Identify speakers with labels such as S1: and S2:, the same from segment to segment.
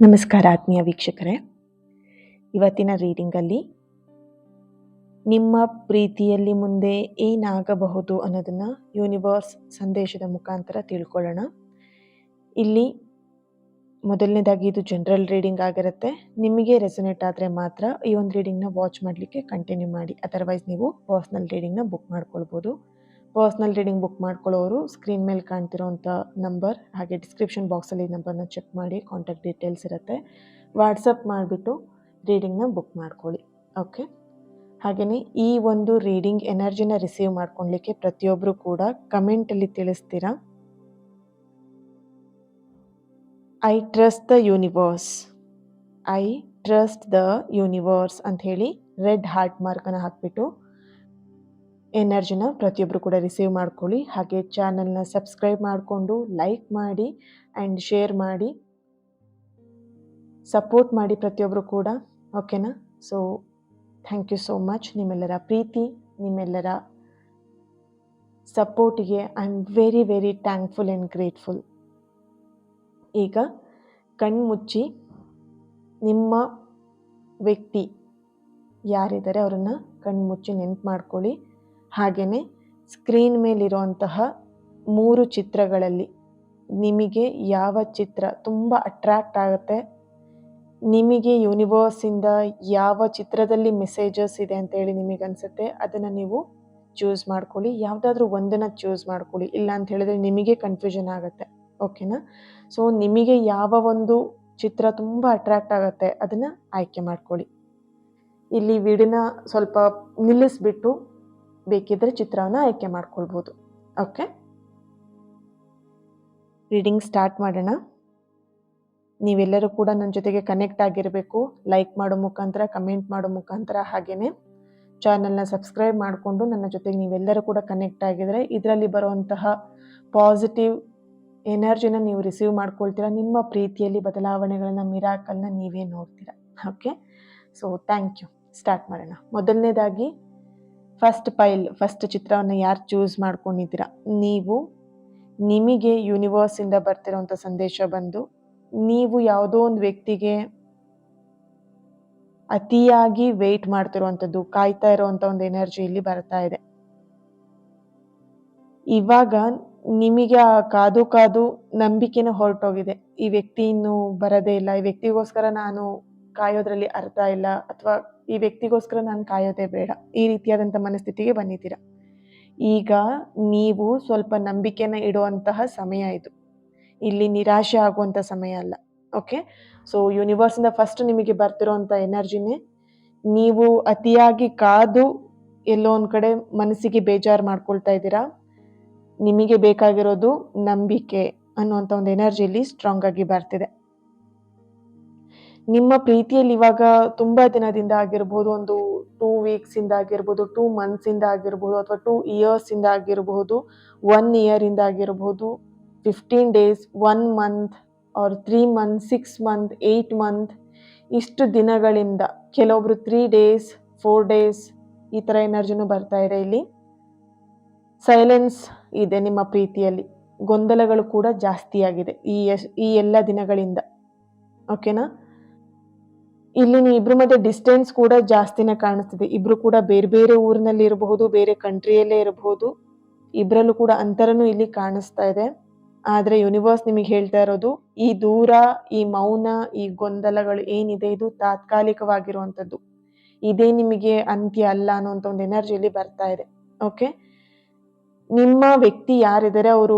S1: ನಮಸ್ಕಾರ ಆತ್ಮೀಯ ವೀಕ್ಷಕರೇ. ಇವತ್ತಿನ ರೀಡಿಂಗಲ್ಲಿ ನಿಮ್ಮ ಪ್ರೀತಿಯಲ್ಲಿ ಮುಂದೆ ಏನಾಗಬಹುದು ಅನ್ನೋದನ್ನು ಯೂನಿವರ್ಸ್ ಸಂದೇಶದ ಮುಖಾಂತರ ತಿಳ್ಕೊಳ್ಳೋಣ. ಇಲ್ಲಿ ಮೊದಲನೇದಾಗಿ ಇದು ಜನರಲ್ ರೀಡಿಂಗ್ ಆಗಿರುತ್ತೆ. ನಿಮಗೆ ರೆಸೊನೇಟ್ ಆದರೆ ಮಾತ್ರ ಈ ಒಂದು ರೀಡಿಂಗ್ನ ವಾಚ್ ಮಾಡಲಿಕ್ಕೆ ಕಂಟಿನ್ಯೂ ಮಾಡಿ. ಅದರ್ವೈಸ್ ನೀವು ಪರ್ಸ್ನಲ್ ರೀಡಿಂಗ್ನ ಬುಕ್ ಮಾಡ್ಕೊಳ್ಬೋದು. ಪರ್ಸ್ನಲ್ ರೀಡಿಂಗ್ ಬುಕ್ ಮಾಡ್ಕೊಳ್ಳೋರು ಸ್ಕ್ರೀನ್ ಮೇಲೆ ಕಾಣ್ತಿರೋಂಥ ನಂಬರ್ ಹಾಗೆ ಡಿಸ್ಕ್ರಿಪ್ಷನ್ ಬಾಕ್ಸಲ್ಲಿ ನಂಬರ್ನ ಚೆಕ್ ಮಾಡಿ, ಕಾಂಟ್ಯಾಕ್ಟ್ ಡೀಟೇಲ್ಸ್ ಇರುತ್ತೆ. ವಾಟ್ಸಪ್ ಮಾಡಿಬಿಟ್ಟು ರೀಡಿಂಗ್ನ ಬುಕ್ ಮಾಡ್ಕೊಳ್ಳಿ. ಓಕೆ. ಹಾಗೆಯೇ ಈ ಒಂದು ರೀಡಿಂಗ್ ಎನರ್ಜಿನ ರಿಸೀವ್ ಮಾಡ್ಕೊಳ್ಲಿಕ್ಕೆ ಪ್ರತಿಯೊಬ್ಬರು ಕೂಡ ಕಮೆಂಟಲ್ಲಿ ತಿಳಿಸ್ತೀರಾ, I trust the universe, I trust the universe ಅಂತ ಹೇಳಿ ರೆಡ್ ಹಾರ್ಟ್ ಮಾರ್ಕನ್ನು ಹಾಕ್ಬಿಟ್ಟು ಎನರ್ಜಿನ ಪ್ರತಿಯೊಬ್ಬರು ಕೂಡ ರಿಸೀವ್ ಮಾಡ್ಕೊಳ್ಳಿ. ಹಾಗೆ ಚಾನಲ್ನ ಸಬ್ಸ್ಕ್ರೈಬ್ ಮಾಡಿಕೊಂಡು ಲೈಕ್ ಮಾಡಿ ಆ್ಯಂಡ್ ಶೇರ್ ಮಾಡಿ, ಸಪೋರ್ಟ್ ಮಾಡಿ ಪ್ರತಿಯೊಬ್ಬರು ಕೂಡ. ಓಕೆನಾ? So thank you so much. ನಿಮ್ಮೆಲ್ಲರ ಪ್ರೀತಿ, ನಿಮ್ಮೆಲ್ಲರ ಸಪೋರ್ಟಿಗೆ I am very very thankful and grateful. ಈಗ ಕಣ್ಮುಚ್ಚಿ ನಿಮ್ಮ ವ್ಯಕ್ತಿ ಯಾರಿದ್ದಾರೆ ಅವರನ್ನು ಕಣ್ಮುಚ್ಚಿ ನೆನ್ಪು ಮಾಡ್ಕೊಳ್ಳಿ. ಹಾಗೆಯೇ ಸ್ಕ್ರೀನ್ ಮೇಲಿರುವಂತಹ 3 ಚಿತ್ರಗಳಲ್ಲಿ ನಿಮಗೆ ಯಾವ ಚಿತ್ರ ತುಂಬ ಅಟ್ರ್ಯಾಕ್ಟ್ ಆಗುತ್ತೆ, ನಿಮಗೆ ಯೂನಿವರ್ಸಿಂದ ಯಾವ ಚಿತ್ರದಲ್ಲಿ ಮೆಸೇಜಸ್ ಇದೆ ಅಂತೇಳಿ ನಿಮಗನ್ಸುತ್ತೆ, ಅದನ್ನು ನೀವು ಚೂಸ್ ಮಾಡ್ಕೊಳ್ಳಿ. ಯಾವುದಾದ್ರೂ ಒಂದನ್ನು ಚೂಸ್ ಮಾಡ್ಕೊಳ್ಳಿ. ಇಲ್ಲ ಅಂತ ಹೇಳಿದ್ರೆ ನಿಮಗೆ ಕನ್ಫ್ಯೂಷನ್ ಆಗುತ್ತೆ. ಓಕೆನಾ? ಸೊ ನಿಮಗೆ ಯಾವ ಒಂದು ಚಿತ್ರ ತುಂಬ ಅಟ್ರ್ಯಾಕ್ಟ್ ಆಗುತ್ತೆ ಅದನ್ನು ಆಯ್ಕೆ ಮಾಡ್ಕೊಳ್ಳಿ. ಇಲ್ಲಿ ವಿಡಿಯೋನ ಸ್ವಲ್ಪ ನಿಲ್ಲಿಸ್ಬಿಟ್ಟು ಬೇಕಿದ್ರೆ ಚಿತ್ರವನ್ನು ಆಯ್ಕೆ ಮಾಡ್ಕೊಳ್ಬೋದು. ಓಕೆ, ರೀಡಿಂಗ್ ಸ್ಟಾರ್ಟ್ ಮಾಡೋಣ. ನೀವೆಲ್ಲರೂ ಕೂಡ ನನ್ನ ಜೊತೆಗೆ ಕನೆಕ್ಟ್ ಆಗಿರಬೇಕು. ಲೈಕ್ ಮಾಡೋ ಮುಖಾಂತರ, ಕಮೆಂಟ್ ಮಾಡೋ ಮುಖಾಂತರ, ಹಾಗೆಯೇ ಚಾನಲ್ನ ಸಬ್ಸ್ಕ್ರೈಬ್ ಮಾಡಿಕೊಂಡು ನನ್ನ ಜೊತೆಗೆ ನೀವೆಲ್ಲರೂ ಕೂಡ ಕನೆಕ್ಟ್ ಆಗಿದರೆ ಇದರಲ್ಲಿ ಬರುವಂತಹ ಪಾಸಿಟಿವ್ ಎನರ್ಜಿನ ನೀವು ರಿಸೀವ್ ಮಾಡ್ಕೊಳ್ತೀರಾ. ನಿಮ್ಮ ಪ್ರೀತಿಯಲ್ಲಿ ಬದಲಾವಣೆಗಳನ್ನ, ಮಿರಾಕಲ್ನ ನೀವೇ ನೋಡ್ತೀರಾ. Okay, so thank you. Start ಮಾಡೋಣ. ಮೊದಲನೇದಾಗಿ ಫಸ್ಟ್ ಚಿತ್ರವನ್ನು ಯಾರು ಚೂಸ್ ಮಾಡ್ಕೊಂಡಿದ್ದೀರಾ, ನೀವು ನಿಮಗೆ ಯೂನಿವರ್ಸಿಂದ ಬರ್ತಿರೋಂಥ ಸಂದೇಶ ಬಂದು ನೀವು ಯಾವುದೋ ಒಂದು ವ್ಯಕ್ತಿಗೆ ಅತಿಯಾಗಿ ವೆಯ್ಟ್ ಮಾಡ್ತಿರುವಂಥದ್ದು, ಕಾಯ್ತಾ ಇರೋವಂಥ ಒಂದು ಎನರ್ಜಿ ಇಲ್ಲಿ ಬರ್ತಾ ಇದೆ. ಇವಾಗ ನಿಮಗೆ ಆ ಕಾದು ನಂಬಿಕೆನ ಹೊರಟೋಗಿದೆ. ಈ ವ್ಯಕ್ತಿ ಇನ್ನೂ ಬರೋದೇ ಇಲ್ಲ, ಈ ವ್ಯಕ್ತಿಗೋಸ್ಕರ ನಾನು ಕಾಯೋದ್ರಲ್ಲಿ ಅರ್ಥ ಇಲ್ಲ, ಅಥವಾ ಈ ವ್ಯಕ್ತಿಗೋಸ್ಕರ ನಾನು ಕಾಯೋದೇ ಬೇಡ, ಈ ರೀತಿಯಾದಂಥ ಮನಸ್ಥಿತಿಗೆ ಬಂದಿದ್ದೀರಾ. ಈಗ ನೀವು ಸ್ವಲ್ಪ ನಂಬಿಕೆನ ಇಡುವಂತಹ ಸಮಯ ಇದು. ಇಲ್ಲಿ ನಿರಾಶೆ ಆಗುವಂಥ ಸಮಯ ಅಲ್ಲ. ಓಕೆ, ಸೊ ಯೂನಿವರ್ಸಿಂದ ಫಸ್ಟ್ ನಿಮಗೆ ಬರ್ತಿರೋಂಥ ಎನರ್ಜಿನೇ ನೀವು ಅತಿಯಾಗಿ ಕಾದು ಎಲ್ಲೋ ಒಂದು ಕಡೆ ಮನಸ್ಸಿಗೆ ಬೇಜಾರು ಮಾಡ್ಕೊಳ್ತಾ ಇದ್ದೀರಾ. ನಿಮಗೆ ಬೇಕಾಗಿರೋದು ನಂಬಿಕೆ ಅನ್ನುವಂಥ ಒಂದು ಎನರ್ಜಿಯಲ್ಲಿ ಸ್ಟ್ರಾಂಗ್ ಆಗಿ ಬರ್ತಿದೆ. ನಿಮ್ಮ ಪ್ರೀತಿಯಲ್ಲಿ ಇವಾಗ ತುಂಬಾ ದಿನದಿಂದ ಆಗಿರ್ಬೋದು, ಒಂದು 2 ವೀಕ್ಸಿಂದ ಆಗಿರ್ಬೋದು, 2 ಮಂತ್ಸಿಂದ ಆಗಿರ್ಬೋದು, ಅಥವಾ 2 ಇಯರ್ಸಿಂದ ಆಗಿರಬಹುದು, 1 ಇಯರಿಂದ ಆಗಿರಬಹುದು, 15 days, 1 month R 3 month, 6 month, 8 month, ಇಷ್ಟು ದಿನಗಳಿಂದ, ಕೆಲವೊಬ್ರು 3 ಡೇಸ್ 4 ಡೇಸ್ ಈ ಥರ ಎನರ್ಜಿನೂ ಬರ್ತಾ ಇದೆ. ಇಲ್ಲಿ ಸೈಲೆನ್ಸ್ ಇದೆ. ನಿಮ್ಮ ಪ್ರೀತಿಯಲ್ಲಿ ಗೊಂದಲಗಳು ಕೂಡ ಜಾಸ್ತಿ ಆಗಿದೆ ಈ ಎಲ್ಲ ದಿನಗಳಿಂದ. ಓಕೆನಾ? ಇಲ್ಲಿ ಇಬ್ರ ಮಧ್ಯೆ ಡಿಸ್ಟೆನ್ಸ್ ಕೂಡ ಜಾಸ್ತಿನೇ ಕಾಣಿಸ್ತಿದೆ. ಇಬ್ರು ಕೂಡ ಬೇರೆ ಬೇರೆ ಊರಿನಲ್ಲಿ ಇರಬಹುದು, ಬೇರೆ ಕಂಟ್ರಿಯಲ್ಲೇ ಇರಬಹುದು. ಇಬ್ರಲ್ಲೂ ಕೂಡ ಅಂತರನೂ ಇಲ್ಲಿ ಕಾಣಿಸ್ತಾ ಇದೆ. ಆದರೆ ಯೂನಿವರ್ಸ್ ನಿಮಗೆ ಹೇಳ್ತಾ ಇರೋದು, ಈ ದೂರ, ಈ ಮೌನ, ಈ ಗೊಂದಲಗಳು ಏನಿದೆ ಇದು ತಾತ್ಕಾಲಿಕವಾಗಿರುವಂಥದ್ದು, ಇದೇ ನಿಮಗೆ ಅಂತ್ಯ ಅಲ್ಲ ಅನ್ನೋಂಥ ಒಂದು ಎನರ್ಜಿಯಲ್ಲಿ ಬರ್ತಾ ಇದೆ. ಓಕೆ, ನಿಮ್ಮ ವ್ಯಕ್ತಿ ಯಾರಿದ್ದಾರೆ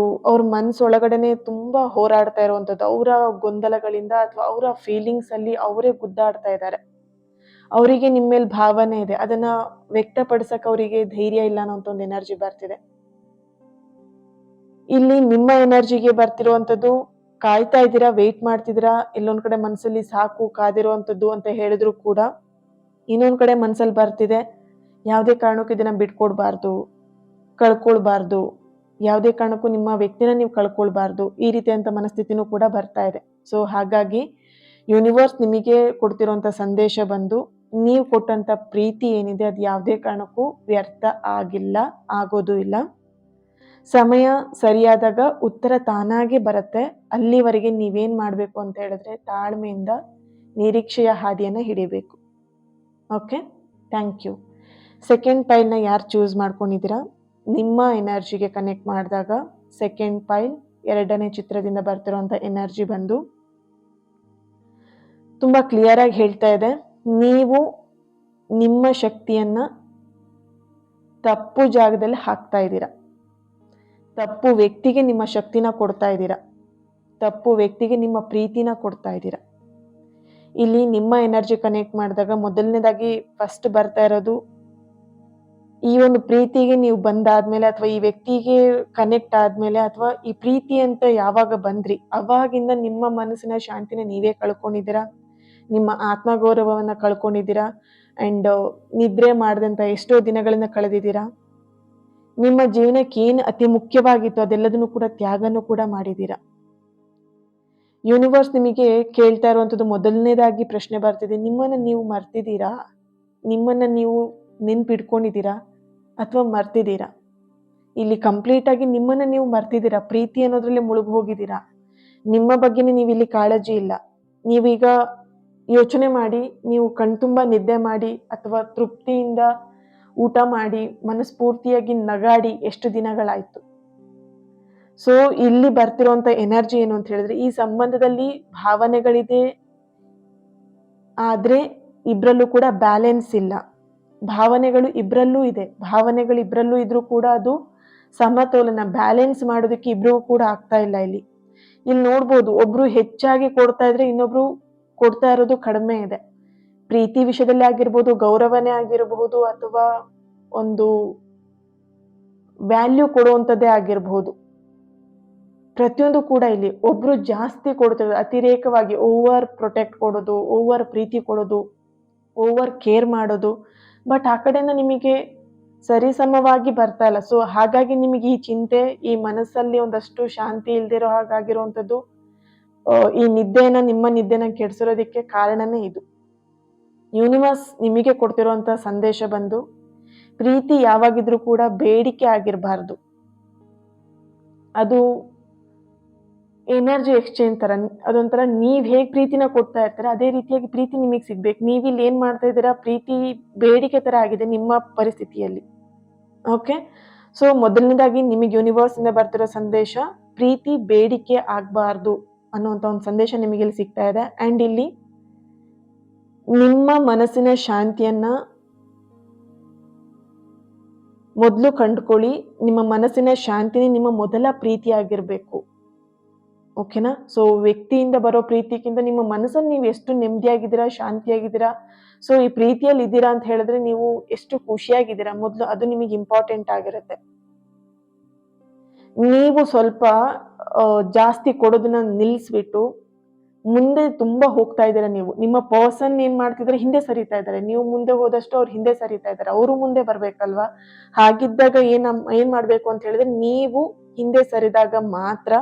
S1: ಅವ್ರ ಮನಸ್ಸೊಳಗಡೆನೆ ತುಂಬಾ ಹೋರಾಡ್ತಾ ಇರುವಂಥದ್ದು, ಅವರ ಗೊಂದಲಗಳಿಂದ ಅಥವಾ ಅವರ ಫೀಲಿಂಗ್ಸ್ ಅಲ್ಲಿ ಅವರೇ ಗುದ್ದಾಡ್ತಾ ಇದ್ದಾರೆ. ಅವರಿಗೆ ನಿಮ್ಮ ಮೇಲೆ ಭಾವನೆ ಇದೆ, ಅದನ್ನ ವ್ಯಕ್ತಪಡಿಸಕ್ಕೆ ಅವರಿಗೆ ಧೈರ್ಯ ಇಲ್ಲ ಅನ್ನೋ ಒಂದು ಎನರ್ಜಿ ಬರ್ತಿದೆ. ಇಲ್ಲಿ ನಿಮ್ಮ ಎನರ್ಜಿಗೆ ಬರ್ತಿರುವಂಥದ್ದು, ಕಾಯ್ತಾ ಇದ್ದೀರಾ, ವೆಯ್ಟ್ ಮಾಡ್ತಿದ್ದೀರಾ. ಎಲ್ಲೊಂದ್ ಕಡೆ ಮನಸ್ಸಲ್ಲಿ ಸಾಕು ಕಾದಿರುವಂಥದ್ದು ಅಂತ ಹೇಳಿದ್ರು ಕೂಡ ಇನ್ನೊಂದ್ ಕಡೆ ಮನಸ್ಸಲ್ಲಿ ಬರ್ತಿದೆ, ಯಾವುದೇ ಕಾರಣಕ್ಕೂ ಇದನ್ನ ಬಿಟ್ಕೊಡ್ಬಾರ್ದು, ಕಳ್ಕೊಳ್ಬಾರ್ದು, ಯಾವುದೇ ಕಾರಣಕ್ಕೂ ನಿಮ್ಮ ವ್ಯಕ್ತಿನ ನೀವು ಕಳ್ಕೊಳ್ಬಾರ್ದು, ಈ ರೀತಿಯಂತ ಮನಸ್ಥಿತಿನೂ ಕೂಡ ಬರ್ತಾ ಇದೆ. ಸೊ ಹಾಗಾಗಿ ಯೂನಿವರ್ಸ್ ನಿಮಗೆ ಕೊಡ್ತಿರೋಂಥ ಸಂದೇಶ ಬಂದು, ನೀವು ಕೊಟ್ಟಂತ ಪ್ರೀತಿ ಏನಿದೆ ಅದು ಯಾವುದೇ ಕಾರಣಕ್ಕೂ ವ್ಯರ್ಥ ಆಗಿಲ್ಲ, ಆಗೋದು ಇಲ್ಲ. ಸಮಯ ಸರಿಯಾದಾಗ ಉತ್ತರ ತಾನಾಗೆ ಬರುತ್ತೆ. ಅಲ್ಲಿವರೆಗೆ ನೀವೇನ್ ಮಾಡ್ಬೇಕು ಅಂತ ಹೇಳಿದ್ರೆ ತಾಳ್ಮೆಯಿಂದ ನಿರೀಕ್ಷೆಯ ಹಾದಿಯನ್ನ ಹಿಡಿಬೇಕು. Okay, thank you. ಸೆಕೆಂಡ್ ಪೈಲ್ನ ಯಾರು ಚೂಸ್ ಮಾಡ್ಕೊಂಡಿದ್ದೀರಾ, ನಿಮ್ಮ ಎನರ್ಜಿಗೆ ಕನೆಕ್ಟ್ ಮಾಡಿದಾಗ ಸೆಕೆಂಡ್ ಪೈಲ್ 2ನೇ ಚಿತ್ರದಿಂದ ಬರ್ತಿರೋಂಥ ಎನರ್ಜಿ ಬಂದು ತುಂಬಾ ಕ್ಲಿಯರ್ ಆಗಿ ಹೇಳ್ತಾ ಇದೆ, ನೀವು ನಿಮ್ಮ ಶಕ್ತಿಯನ್ನ ತಪ್ಪು ಜಾಗದಲ್ಲಿ ಹಾಕ್ತಾ ಇದ್ದೀರಾ. ತಪ್ಪು ವ್ಯಕ್ತಿಗೆ ನಿಮ್ಮ ಶಕ್ತಿನ ಕೊಡ್ತಾ ಇದ್ದೀರಾ. ತಪ್ಪು ವ್ಯಕ್ತಿಗೆ ನಿಮ್ಮ ಪ್ರೀತಿನ ಕೊಡ್ತಾ ಇದ್ದೀರಾ. ಇಲ್ಲಿ ನಿಮ್ಮ ಎನರ್ಜಿ ಕನೆಕ್ಟ್ ಮಾಡಿದಾಗ ಮೊದಲನೇದಾಗಿ ಫಸ್ಟ್ ಬರ್ತಾ ಇರೋದು, ಈ ಒಂದು ಪ್ರೀತಿಗೆ ನೀವು ಬಂದಾದ್ಮೇಲೆ ಅಥವಾ ಈ ವ್ಯಕ್ತಿಗೆ ಕನೆಕ್ಟ್ ಆದ್ಮೇಲೆ ಅಥವಾ ಈ ಪ್ರೀತಿ ಅಂತ ಯಾವಾಗ ಬಂದ್ರಿ ಅವಾಗಿಂದ ನಿಮ್ಮ ಮನಸ್ಸಿನ ಶಾಂತಿನ ನೀವೇ ಕಳ್ಕೊಂಡಿದ್ದೀರಾ. ನಿಮ್ಮ ಆತ್ಮಗೌರವವನ್ನ ಕಳ್ಕೊಂಡಿದ್ದೀರಾ. ಅಂಡ್ ನಿದ್ರೆ ಮಾಡದಂತ ಎಷ್ಟೋ ದಿನಗಳನ್ನ ಕಳೆದಿದ್ದೀರಾ. ನಿಮ್ಮ ಜೀವನಕ್ಕೆ ಏನು ಅತಿ ಮುಖ್ಯವಾಗಿತ್ತು ಅದೆಲ್ಲದನ್ನು ಕೂಡ ತ್ಯಾಗನೂ ಕೂಡ ಮಾಡಿದ್ದೀರಾ. ಯೂನಿವರ್ಸ್ ನಿಮಗೆ ಕೇಳ್ತಾ ಇರುವಂಥದ್ದು ಮೊದಲನೇದಾಗಿ ಪ್ರಶ್ನೆ ಬರ್ತಿದೆ, ನಿಮ್ಮನ್ನ ನೀವು ಮರ್ತಿದ್ದೀರಾ? ನಿಮ್ಮನ್ನ ನೀವು ನೆನ್ಪಿಟ್ಕೊಂಡಿದ್ದೀರಾ ಅಥವಾ ಮರ್ತಿದ್ದೀರಾ? ಇಲ್ಲಿ ಕಂಪ್ಲೀಟ್ ಆಗಿ ನಿಮ್ಮನ್ನ ನೀವು ಮರ್ತಿದ್ದೀರಾ. ಪ್ರೀತಿ ಅನ್ನೋದ್ರಲ್ಲಿ ಮುಳುಗಿ ಹೋಗಿದ್ದೀರಾ. ನಿಮ್ಮ ಬಗ್ಗೆನೇ ನೀವು ಇಲ್ಲಿ ಕಾಳಜಿ ಇಲ್ಲ. ನೀವೀಗ ಯೋಚನೆ ಮಾಡಿ, ನೀವು ಕಣ್ತುಂಬ ನಿದ್ದೆ ಮಾಡಿ ಅಥವಾ ತೃಪ್ತಿಯಿಂದ ಊಟ ಮಾಡಿ ಮನಸ್ಫೂರ್ತಿಯಾಗಿ ನಗಾಡಿ ಎಷ್ಟು ದಿನಗಳಾಯ್ತು. ಸೊ ಇಲ್ಲಿ ಬರ್ತಿರೋಂಥ ಎನರ್ಜಿ ಏನು ಅಂತ ಹೇಳಿದ್ರೆ, ಈ ಸಂಬಂಧದಲ್ಲಿ ಭಾವನೆಗಳಿದೆ, ಆದ್ರೆ ಇಬ್ರಲ್ಲೂ ಕೂಡ ಬ್ಯಾಲೆನ್ಸ್ ಇಲ್ಲ. ಭಾವನೆಗಳು ಇಬ್ರಲ್ಲೂ ಇದೆ, ಭಾವನೆಗಳು ಇಬ್ರಲ್ಲೂ ಇದ್ರೂ ಕೂಡ ಅದು ಸಮತೋಲನ ಬ್ಯಾಲೆನ್ಸ್ ಮಾಡೋದಕ್ಕೆ ಇಬ್ರಿಗೂ ಕೂಡ ಆಗ್ತಾ ಇಲ್ಲ. ಇಲ್ಲಿ ನೋಡ್ಬೋದು, ಒಬ್ರು ಹೆಚ್ಚಾಗಿ ಕೊಡ್ತಾ ಇದ್ರೆ ಇನ್ನೊಬ್ರು ಕೊಡ್ತಾ ಇರೋದು ಕಡಿಮೆ ಇದೆ. ಪ್ರೀತಿ ವಿಷಯದಲ್ಲಿ ಆಗಿರ್ಬೋದು, ಗೌರವನೇ ಆಗಿರಬಹುದು, ಅಥವಾ ಒಂದು ವ್ಯಾಲ್ಯೂ ಕೊಡುವಂಥದ್ದೇ ಆಗಿರಬಹುದು. ಪ್ರತಿಯೊಂದು ಕೂಡ ಇಲ್ಲಿ ಒಬ್ರು ಜಾಸ್ತಿ ಕೊಡ್ತಾರೆ, ಅತಿರೇಕವಾಗಿ ಓವರ್ ಪ್ರೊಟೆಕ್ಟ್ ಕೊಡೋದು, ಓವರ್ ಪ್ರೀತಿ ಕೊಡೋದು, ಓವರ್ ಕೇರ್ ಮಾಡೋದು. ಬಟ್ ಆ ಕಡೆಯಿಂದ ನಿಮಗೆ ಸರಿಸಮವಾಗಿ ಬರ್ತಾ ಇಲ್ಲ. ಸೊ ಹಾಗಾಗಿ ನಿಮಗೆ ಈ ಚಿಂತೆ, ಈ ಮನಸ್ಸಲ್ಲಿ ಒಂದಷ್ಟು ಶಾಂತಿ ಇಲ್ದಿರೋ ಹಾಗಾಗಿರುವಂಥದ್ದು, ಈ ನಿಮ್ಮ ನಿದ್ದೆನ ಕೆಡಿಸಿರೋದಕ್ಕೆ ಕಾರಣನೇ ಇದು. ಯೂನಿವರ್ಸ್ ನಿಮಗೆ ಕೊಡ್ತಿರುವಂತ ಸಂದೇಶ ಬಂದು, ಪ್ರೀತಿ ಯಾವಾಗಿದ್ರೂ ಕೂಡ ಬೇಡಿಕೆ ಆಗಿರಬಾರ್ದು. ಅದು ಎನರ್ಜಿ ಎಕ್ಸ್ಚೇಂಜ್ ತರ. ಅದೊಂಥರ ನೀವ್ ಹೇಗ್ ಪ್ರೀತಿನ ಕೊಡ್ತಾ ಇರ್ತಾರೆ ಅದೇ ರೀತಿಯಾಗಿ ಪ್ರೀತಿ ನಿಮಗೆ ಸಿಗ್ಬೇಕು. ನೀವಿಲ್ಲಿ ಏನ್ ಮಾಡ್ತಾ ಇದ್ದೀರಾ, ಪ್ರೀತಿ ಬೇಡಿಕೆ ತರ ಆಗಿದೆ ನಿಮ್ಮ ಪರಿಸ್ಥಿತಿಯಲ್ಲಿ. ಓಕೆ, ಸೊ ಮೊದಲನೇದಾಗಿ ನಿಮಗೆ ಯೂನಿವರ್ಸ್ ಇಂದ ಬರ್ತಿರೋ ಸಂದೇಶ, ಪ್ರೀತಿ ಬೇಡಿಕೆ ಆಗ್ಬಾರ್ದು ಅನ್ನುವಂತ ಒಂದು ಸಂದೇಶ ನಿಮಗೆ ಇಲ್ಲಿ ಸಿಗ್ತಾ ಇದೆ. ಅಂಡ್ ಇಲ್ಲಿ ನಿಮ್ಮ ಮನಸ್ಸಿನ ಶಾಂತಿಯನ್ನ ಮೊದಲು ಕಂಡುಕೊಳ್ಳಿ. ನಿಮ್ಮ ಮನಸ್ಸಿನ ಶಾಂತಿನೇ ನಿಮ್ಮ ಮೊದಲ ಪ್ರೀತಿ ಆಗಿರ್ಬೇಕು. ಓಕೆನಾ? ಸೊ ವ್ಯಕ್ತಿಯಿಂದ ಬರೋ ಪ್ರೀತಿಗಿಂತ ನಿಮ್ಮ ಮನಸ್ಸಲ್ಲಿ ನೀವು ಎಷ್ಟು ನೆಮ್ಮದಿಯಾಗಿದ್ದೀರಾ, ಶಾಂತಿಯಾಗಿದ್ದೀರಾ, ಸೊ ಈ ಪ್ರೀತಿಯಲ್ಲಿ ಇದ್ದೀರಾ ಅಂತ ಹೇಳಿದ್ರೆ ನೀವು ಎಷ್ಟು ಖುಷಿಯಾಗಿದ್ದೀರಾ, ಮೊದಲು ಅದು ನಿಮಗೆ ಇಂಪಾರ್ಟೆಂಟ್ ಆಗಿರುತ್ತೆ. ನೀವು ಸ್ವಲ್ಪ ಜಾಸ್ತಿ ಕೊಡೋದನ್ನ ನಿಲ್ಲಿಸ್ಬಿಟ್ಟು ಮುಂದೆ ತುಂಬಾ ಹೋಗ್ತಾ ಇದ್ದೀರಾ. ನೀವು ನಿಮ್ಮ ಪರ್ಸನ್ ಏನ್ ಮಾಡ್ತಿದ್ರೆ ಹಿಂದೆ ಸರಿತಾ ಇದ್ದಾರೆ, ನೀವು ಮುಂದೆ ಹೋದಷ್ಟು ಅವ್ರು ಹಿಂದೆ ಸರಿತಾ ಇದ್ದಾರೆ, ಅವರು ಮುಂದೆ ಬರ್ಬೇಕಲ್ವಾ. ಹಾಗಿದ್ದಾಗ ಏನ್ ಮಾಡ್ಬೇಕು ಅಂತ ಹೇಳಿದ್ರೆ, ನೀವು ಹಿಂದೆ ಸರಿದಾಗ ಮಾತ್ರ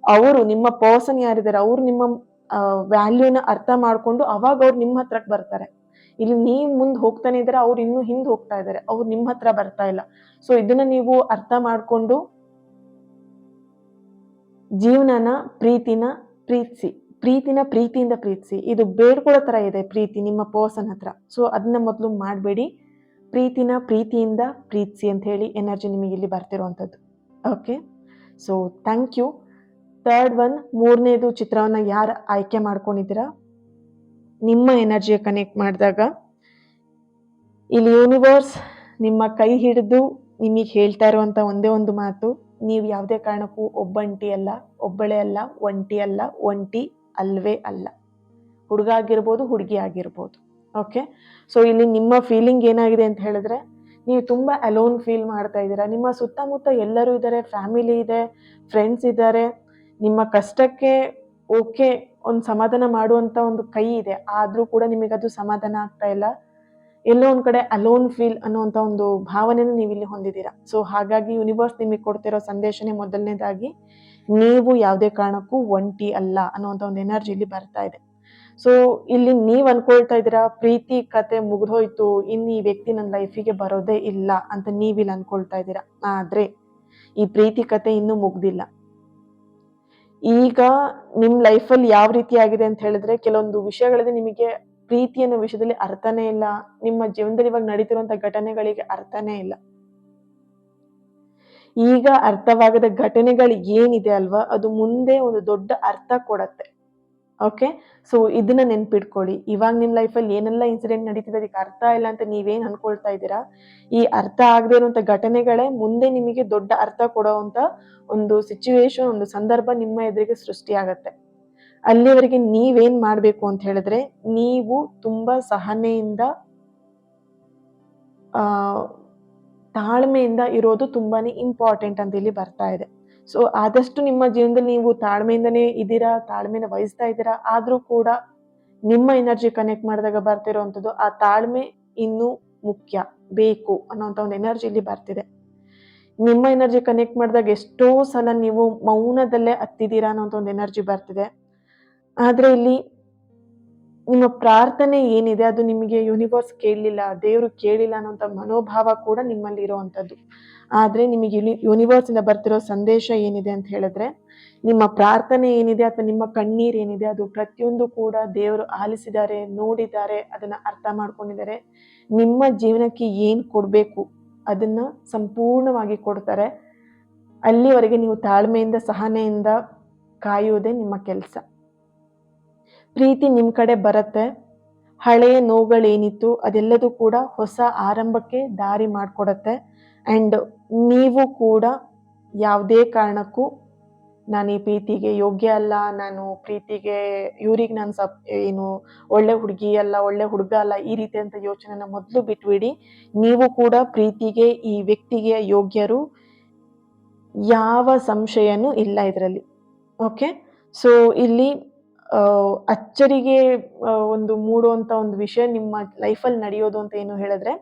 S1: ಅವರು, ನಿಮ್ಮ ಪರ್ಸನ್ ಯಾರಿದ್ದಾರೆ ಅವ್ರು ನಿಮ್ಮ ವ್ಯಾಲ್ಯೂನ ಅರ್ಥ ಮಾಡ್ಕೊಂಡು ಅವಾಗ ಅವ್ರು ನಿಮ್ಮ ಹತ್ರಕ್ಕೆ ಬರ್ತಾರೆ. ಇಲ್ಲಿ ನೀವು ಮುಂದೆ ಹೋಗ್ತಾನೆ ಇದ್ದಾರೆ, ಅವ್ರು ಇನ್ನೂ ಹಿಂದೆ ಹೋಗ್ತಾ ಇದ್ದಾರೆ, ಅವ್ರು ನಿಮ್ಮ ಹತ್ರ ಬರ್ತಾ ಇಲ್ಲ. ಸೊ ಇದನ್ನ ನೀವು ಅರ್ಥ ಮಾಡ್ಕೊಂಡು ಜೀವನನ ಪ್ರೀತಿಯಿಂದ ಪ್ರೀತಿಸಿ. ಇದು ಬೇಡ್ಕೊಳ್ಳೋ ತರ ಇದೆ ಪ್ರೀತಿ ನಿಮ್ಮ ಪರ್ಸನ್ ಹತ್ರ. ಸೊ ಅದನ್ನ ಮೊದಲು ಮಾಡಬೇಡಿ, ಪ್ರೀತಿಯಿಂದ ಪ್ರೀತಿಸಿ ಅಂತ ಹೇಳಿ ಎನರ್ಜಿ ನಿಮಗೆ ಇಲ್ಲಿ ಬರ್ತಿರುವಂಥದ್ದು. Okay, so thank you. Third one, ಮೂರನೇದು ಚಿತ್ರವನ್ನ ಯಾರು ಆಯ್ಕೆ ಮಾಡ್ಕೊಂಡಿದ್ದೀರಾ, ನಿಮ್ಮ ಎನರ್ಜಿಗೆ ಕನೆಕ್ಟ್ ಮಾಡಿದಾಗ ಇಲ್ಲಿ ಯೂನಿವರ್ಸ್ ನಿಮ್ಮ ಕೈ ಹಿಡಿದು ನಿಮಗೆ ಹೇಳ್ತಾ ಇರುವಂತ ಒಂದೇ ಒಂದು ಮಾತು, ನೀವು ಯಾವುದೇ ಕಾರಣಕ್ಕೂ ಒಬ್ಬಂಟಿ ಅಲ್ಲ, ಒಬ್ಬಳೇ ಅಲ್ಲ, ಒಂಟಿ ಅಲ್ವೇ ಅಲ್ಲ. ಹುಡುಗ ಆಗಿರ್ಬೋದು, ಹುಡುಗಿ ಆಗಿರ್ಬೋದು. ಓಕೆ, ಸೊ ಇಲ್ಲಿ ನಿಮ್ಮ ಫೀಲಿಂಗ್ ಏನಾಗಿದೆ ಅಂತ ಹೇಳಿದ್ರೆ, ನೀವು ತುಂಬಾ ಅಲೋನ್ ಫೀಲ್ ಮಾಡ್ತಾ ಇದ್ದೀರಾ. ನಿಮ್ಮ ಸುತ್ತಮುತ್ತ ಎಲ್ಲರೂ ಇದ್ದಾರೆ, ಫ್ಯಾಮಿಲಿ ಇದೆ, ಫ್ರೆಂಡ್ಸ್ ಇದ್ದಾರೆ. ನಿಮ್ಮ ಕಷ್ಟಕ್ಕೆ ಓಕೆ ಒಂದು ಸಮಾಧಾನ ಮಾಡುವಂತ ಒಂದು ಕೈ ಇದೆ, ಆದ್ರೂ ಕೂಡ ನಿಮಗದು ಸಮಾಧಾನ ಆಗ್ತಾ ಇಲ್ಲ. ಎಲ್ಲೋ ಒಂದ್ ಕಡೆ ಅಲೋನ್ ಫೀಲ್ ಅನ್ನುವಂತ ಒಂದು ಭಾವನೆನ ನೀವು ಇಲ್ಲಿ ಹೊಂದಿದ್ದೀರಾ. ಸೊ ಹಾಗಾಗಿ ಯೂನಿವರ್ಸ್ ನಿಮಗೆ ಕೊಡ್ತಿರೋ ಸಂದೇಶನೇ ಮೊದಲನೇದಾಗಿ, ನೀವು ಯಾವುದೇ ಕಾರಣಕ್ಕೂ ಒಂಟಿ ಅಲ್ಲ ಅನ್ನುವಂತ ಒಂದು ಎನರ್ಜಿ ಇಲ್ಲಿ ಬರ್ತಾ ಇದೆ. ಸೊ ಇಲ್ಲಿ ನೀವ್ ಅನ್ಕೊಳ್ತಾ ಇದ್ದೀರಾ, ಪ್ರೀತಿ ಕತೆ ಮುಗಿದೋಯ್ತು, ಇನ್ನು ಈ ವ್ಯಕ್ತಿ ನನ್ನ ಲೈಫಿಗೆ ಬರೋದೇ ಇಲ್ಲ ಅಂತ ನೀವಿಲ್ಲಿ ಅನ್ಕೊಳ್ತಾ ಇದ್ದೀರಾ. ಆದ್ರೆ ಈ ಪ್ರೀತಿ ಕತೆ ಇನ್ನೂ ಮುಗ್ದಿಲ್ಲ. ಈಗ ನಿಮ್ ಲೈಫಲ್ಲಿ ಯಾವ ರೀತಿ ಆಗಿದೆ ಅಂತ ಹೇಳಿದ್ರೆ, ಕೆಲವೊಂದು ವಿಷಯಗಳಲ್ಲಿ ನಿಮಗೆ ಪ್ರೀತಿ ಅನ್ನೋ ವಿಷಯದಲ್ಲಿ ಅರ್ಥನೇ ಇಲ್ಲ. ನಿಮ್ಮ ಜೀವನದಲ್ಲಿ ಇವಾಗ ನಡೀತಿರುವಂತ ಘಟನೆಗಳಿಗೆ ಅರ್ಥನೇ ಇಲ್ಲ. ಈಗ ಅರ್ಥವಾಗದ ಘಟನೆಗಳು ಏನಿದೆ ಅಲ್ವಾ, ಅದು ಮುಂದೆ ಒಂದು ದೊಡ್ಡ ಅರ್ಥ ಕೊಡತ್ತೆ. ಓಕೆ, ಸೊ ಇದನ್ನ ನೆನ್ಪಿಟ್ಕೊಳ್ಳಿ. ಇವಾಗ ನಿಮ್ ಲೈಫಲ್ಲಿ ಏನೆಲ್ಲ ಇನ್ಸಿಡೆಂಟ್ ನಡೀತಿದೆ ಅದಕ್ಕೆ ಅರ್ಥ ಇಲ್ಲ ಅಂತ ನೀವೇನ್ ಅನ್ಕೊಳ್ತಾ ಇದ್ದೀರಾ, ಈ ಅರ್ಥ ಆಗದೆ ಇರುವಂತ ಘಟನೆಗಳೇ ಮುಂದೆ ನಿಮಗೆ ದೊಡ್ಡ ಅರ್ಥ ಕೊಡುವಂತ ಒಂದು ಸಿಚುವೇಶನ್, ಒಂದು ಸಂದರ್ಭ ನಿಮ್ಮ ಎದುರಿಗೆ ಸೃಷ್ಟಿಯಾಗತ್ತೆ. ಅಲ್ಲಿವರೆಗೆ ನೀವೇನ್ ಮಾಡ್ಬೇಕು ಅಂತ ಹೇಳಿದ್ರೆ, ನೀವು ತುಂಬಾ ಸಹನೆಯಿಂದ ತಾಳ್ಮೆಯಿಂದ ಇರೋದು ತುಂಬಾನೇ ಇಂಪಾರ್ಟೆಂಟ್ ಅಂತ ಇಲ್ಲಿ ಬರ್ತಾ ಇದೆ. ಸೊ ಆದಷ್ಟು ನಿಮ್ಮ ಜೀವನದಲ್ಲಿ ನೀವು ತಾಳ್ಮೆಯಿಂದನೇ ಇದ್ದೀರಾ, ತಾಳ್ಮೆನ ವಹಿಸ್ತಾ ಇದ್ದೀರಾ. ಆದ್ರೂ ಕೂಡ ನಿಮ್ಮ ಎನರ್ಜಿ ಕನೆಕ್ಟ್ ಮಾಡಿದಾಗ ಬರ್ತಿರೋಂಥದ್ದು ಆ ತಾಳ್ಮೆ ಇನ್ನೂ ಮುಖ್ಯ, ಬೇಕು ಅನ್ನೋಂಥ ಒಂದು ಎನರ್ಜಿ ಇಲ್ಲಿ ಬರ್ತಿದೆ. ನಿಮ್ಮ ಎನರ್ಜಿ ಕನೆಕ್ಟ್ ಮಾಡಿದಾಗ ಎಷ್ಟೋ ಸಲ ನೀವು ಮೌನದಲ್ಲೇ ಹತ್ತಿದ್ದೀರಾ ಅನ್ನೋಂಥ ಒಂದು ಎನರ್ಜಿ ಬರ್ತಿದೆ. ಆದ್ರೆ ಇಲ್ಲಿ ನಿಮ್ಮ ಪ್ರಾರ್ಥನೆ ಏನಿದೆ ಅದು ನಿಮಗೆ ಯೂನಿವರ್ಸ್ ಕೇಳಲಿಲ್ಲ, ದೇವರು ಕೇಳಿಲ್ಲ ಅನ್ನೋಂಥ ಮನೋಭಾವ ಕೂಡ ನಿಮ್ಮಲ್ಲಿ ಇರುವಂಥದ್ದು. ಆದ್ರೆ ನಿಮಗೆ ಯೂನಿವರ್ಸ್ ಇಂದ ಬರ್ತಿರೋ ಸಂದೇಶ ಏನಿದೆ ಅಂತ ಹೇಳಿದ್ರೆ, ನಿಮ್ಮ ಪ್ರಾರ್ಥನೆ ಏನಿದೆ ಅಥವಾ ನಿಮ್ಮ ಕಣ್ಣೀರ್ ಏನಿದೆ ಅದು ಪ್ರತಿಯೊಂದು ಕೂಡ ದೇವರು ಆಲಿಸಿದ್ದಾರೆ, ನೋಡಿದ್ದಾರೆ, ಅದನ್ನ ಅರ್ಥ ಮಾಡ್ಕೊಂಡಿದ್ದಾರೆ. ನಿಮ್ಮ ಜೀವನಕ್ಕೆ ಏನ್ ಕೊಡ್ಬೇಕು ಅದನ್ನ ಸಂಪೂರ್ಣವಾಗಿ ಕೊಡ್ತಾರೆ. ಅಲ್ಲಿವರೆಗೆ ನೀವು ತಾಳ್ಮೆಯಿಂದ ಸಹನೆಯಿಂದ ಕಾಯುವುದೇ ನಿಮ್ಮ ಕೆಲಸ. ಪ್ರೀತಿ ನಿಮ್ ಕಡೆ ಬರುತ್ತೆ. ಹಳೆಯ ನೋವುಗಳೇನಿತ್ತು ಅದೆಲ್ಲದೂ ಕೂಡ ಹೊಸ ಆರಂಭಕ್ಕೆ ದಾರಿ ಮಾಡಿಕೊಡತ್ತೆ. ಆ್ಯಂಡ್ ನೀವು ಕೂಡ ಯಾವುದೇ ಕಾರಣಕ್ಕೂ ನಾನು ಈ ಪ್ರೀತಿಗೆ ಯೋಗ್ಯ ಅಲ್ಲ, ನಾನು ಪ್ರೀತಿಗೆ ಇವ್ರಿಗೆ ನಾನು ಏನು ಒಳ್ಳೆ ಹುಡುಗಿ ಅಲ್ಲ, ಒಳ್ಳೆ ಹುಡುಗ ಅಲ್ಲ, ಈ ರೀತಿ ಅಂತ ಯೋಚನೆನ ಮೊದಲು ಬಿಟ್ಬಿಡಿ. ನೀವು ಕೂಡ ಪ್ರೀತಿಗೆ, ಈ ವ್ಯಕ್ತಿಗೆ ಯೋಗ್ಯರು, ಯಾವ ಸಂಶಯನೂ ಇಲ್ಲ ಇದರಲ್ಲಿ. ಓಕೆ, ಸೊ ಇಲ್ಲಿ ಅಚ್ಚರಿಗೆ ಒಂದು ಮೂಡುವಂಥ ಒಂದು ವಿಷಯ ನಿಮ್ಮ ಲೈಫಲ್ಲಿ ನಡೆಯೋದು ಅಂತ ಏನು ಹೇಳಿದ್ರೆ,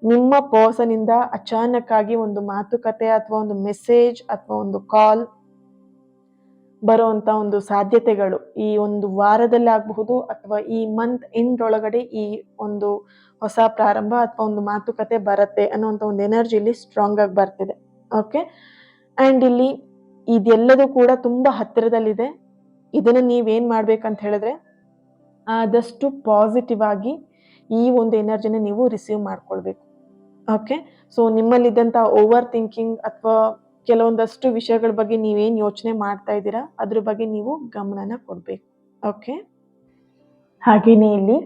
S1: ನಿಮ್ಮ ಪರ್ಸನಿಂದ ಅಚಾನಕ್ ಆಗಿ ಒಂದು ಮಾತುಕತೆ ಅಥವಾ ಒಂದು ಮೆಸೇಜ್ ಅಥವಾ ಒಂದು ಕಾಲ್ ಬರುವಂತ ಒಂದು ಸಾಧ್ಯತೆಗಳು ಈ ಒಂದು ವಾರದಲ್ಲಿ ಆಗಬಹುದು ಅಥವಾ ಈ ಮಂತ್ ಎಂಡ್ ಒಳಗಡೆ ಈ ಒಂದು ಹೊಸ ಪ್ರಾರಂಭ ಅಥವಾ ಒಂದು ಮಾತುಕತೆ ಬರುತ್ತೆ ಅನ್ನೋಂಥ ಒಂದು ಎನರ್ಜಿ ಇಲ್ಲಿ ಸ್ಟ್ರಾಂಗ್ ಆಗಿ ಬರ್ತಿದೆ. ಓಕೆ, ಆ್ಯಂಡ್ ಇಲ್ಲಿ ಇದೆಲ್ಲದೂ ಕೂಡ ತುಂಬಾ ಹತ್ತಿರದಲ್ಲಿದೆ. ಇದನ್ನ ನೀವೇನ್ ಮಾಡ್ಬೇಕಂತ ಹೇಳಿದ್ರೆ, ಆದಷ್ಟು ಪಾಸಿಟಿವ್ ಆಗಿ ಈ ಒಂದು ಎನರ್ಜಿನ ನೀವು ರಿಸೀವ್ ಮಾಡ್ಕೊಳ್ಬೇಕು. ಓಕೆ, ಸೊ ನಿಮ್ಮಲ್ಲಿದ್ದಂಥ ಓವರ್ ಥಿಂಕಿಂಗ್ ಅಥವಾ ಕೆಲವೊಂದಷ್ಟು ವಿಷಯಗಳ ಬಗ್ಗೆ ನೀವೇನು ಯೋಚನೆ ಮಾಡ್ತಾ ಇದ್ದೀರಾ ಅದ್ರ ಬಗ್ಗೆ ನೀವು ಗಮನನ ಕೊಡಬೇಕು. ಓಕೆ, ಹಾಗೇನೆ ಇಲ್ಲಿ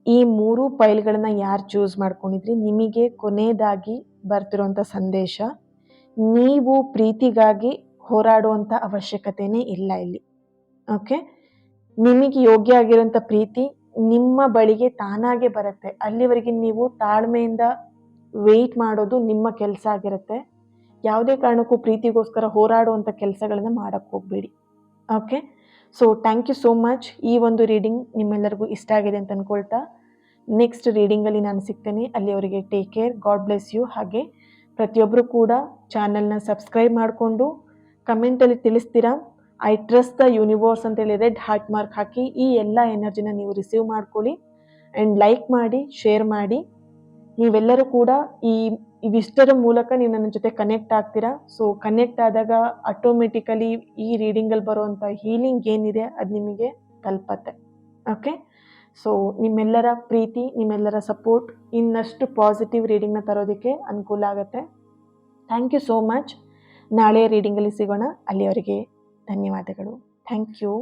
S1: ಈ 3 ಫೈಲ್ಗಳನ್ನ ಯಾರು ಚೂಸ್ ಮಾಡ್ಕೊಂಡಿದ್ರಿ, ನಿಮಗೆ ಕೊನೆಯದಾಗಿ ಬರ್ತಿರುವಂಥ ಸಂದೇಶ, ನೀವು ಪ್ರೀತಿಗಾಗಿ ಹೋರಾಡುವಂಥ ಅವಶ್ಯಕತೆನೇ ಇಲ್ಲ ಇಲ್ಲಿ. ಓಕೆ, ನಿಮಗೆ ಯೋಗ್ಯ ಆಗಿರೋಂಥ ಪ್ರೀತಿ ನಿಮ್ಮ ಬಳಿಗೆ ತಾನಾಗೆ ಬರುತ್ತೆ. ಅಲ್ಲಿವರೆಗೆ ನೀವು ತಾಳ್ಮೆಯಿಂದ ವೆಯ್ಟ್ ಮಾಡೋದು ನಿಮ್ಮ ಕೆಲಸ ಆಗಿರುತ್ತೆ. ಯಾವುದೇ ಕಾರಣಕ್ಕೂ ಪ್ರೀತಿಗೋಸ್ಕರ ಹೋರಾಡುವಂಥ ಕೆಲಸಗಳನ್ನ ಮಾಡಕ್ಕೆ ಹೋಗಬೇಡಿ. Okay, so thank you so much. ಈ ಒಂದು ರೀಡಿಂಗ್ ನಿಮ್ಮೆಲ್ಲರಿಗೂ ಇಷ್ಟ ಆಗಿದೆ ಅಂತ ಅನ್ಕೊಳ್ತಾ ನೆಕ್ಸ್ಟ್ ರೀಡಿಂಗಲ್ಲಿ ನಾನು ಸಿಗ್ತೇನೆ. ಅಲ್ಲಿವರೆಗೆ take care, God bless you. ಹಾಗೆ ಪ್ರತಿಯೊಬ್ಬರು ಕೂಡ ಚಾನಲ್ನ ಸಬ್ಸ್ಕ್ರೈಬ್ ಮಾಡಿಕೊಂಡು ಕಮೆಂಟಲ್ಲಿ ತಿಳಿಸ್ತೀರಾ ಐ ಟ್ರಸ್ಟ್ ದ ಯೂನಿವರ್ಸ್ ಅಂತೇಳಿ ರೆಡ್ ಹಾರ್ಟ್ ಮಾರ್ಕ್ ಹಾಕಿ ಈ ಎಲ್ಲ ಎನರ್ಜಿನ ನೀವು ರಿಸೀವ್ ಮಾಡ್ಕೊಳ್ಳಿ. ಆ್ಯಂಡ್ ಲೈಕ್ ಮಾಡಿ, ಶೇರ್ ಮಾಡಿ. ನೀವೆಲ್ಲರೂ ಕೂಡ ಇವಿಷ್ಟರ ಮೂಲಕ ನೀವು ನನ್ನ ಜೊತೆ ಕನೆಕ್ಟ್ ಆಗ್ತೀರಾ. ಸೊ ಕನೆಕ್ಟ್ ಆದಾಗ ಆಟೋಮೆಟಿಕಲಿ ಈ ರೀಡಿಂಗಲ್ಲಿ ಬರುವಂಥ ಹೀಲಿಂಗ್ ಏನಿದೆ ಅದು ನಿಮಗೆ ತಲುಪತ್ತೆ. ಓಕೆ, ಸೊ ನಿಮ್ಮೆಲ್ಲರ ಪ್ರೀತಿ, ನಿಮ್ಮೆಲ್ಲರ ಸಪೋರ್ಟ್ ಇನ್ನಷ್ಟು ಪಾಸಿಟಿವ್ ರೀಡಿಂಗ್ನ ತರೋದಕ್ಕೆ ಅನುಕೂಲ ಆಗುತ್ತೆ. Thank you so much. ನಾಳೆ ರೀಡಿಂಗಲ್ಲಿ ಸಿಗೋಣ. ಅಲ್ಲಿಯವರೆಗೆ ಧನ್ಯವಾದಗಳು. Thank you.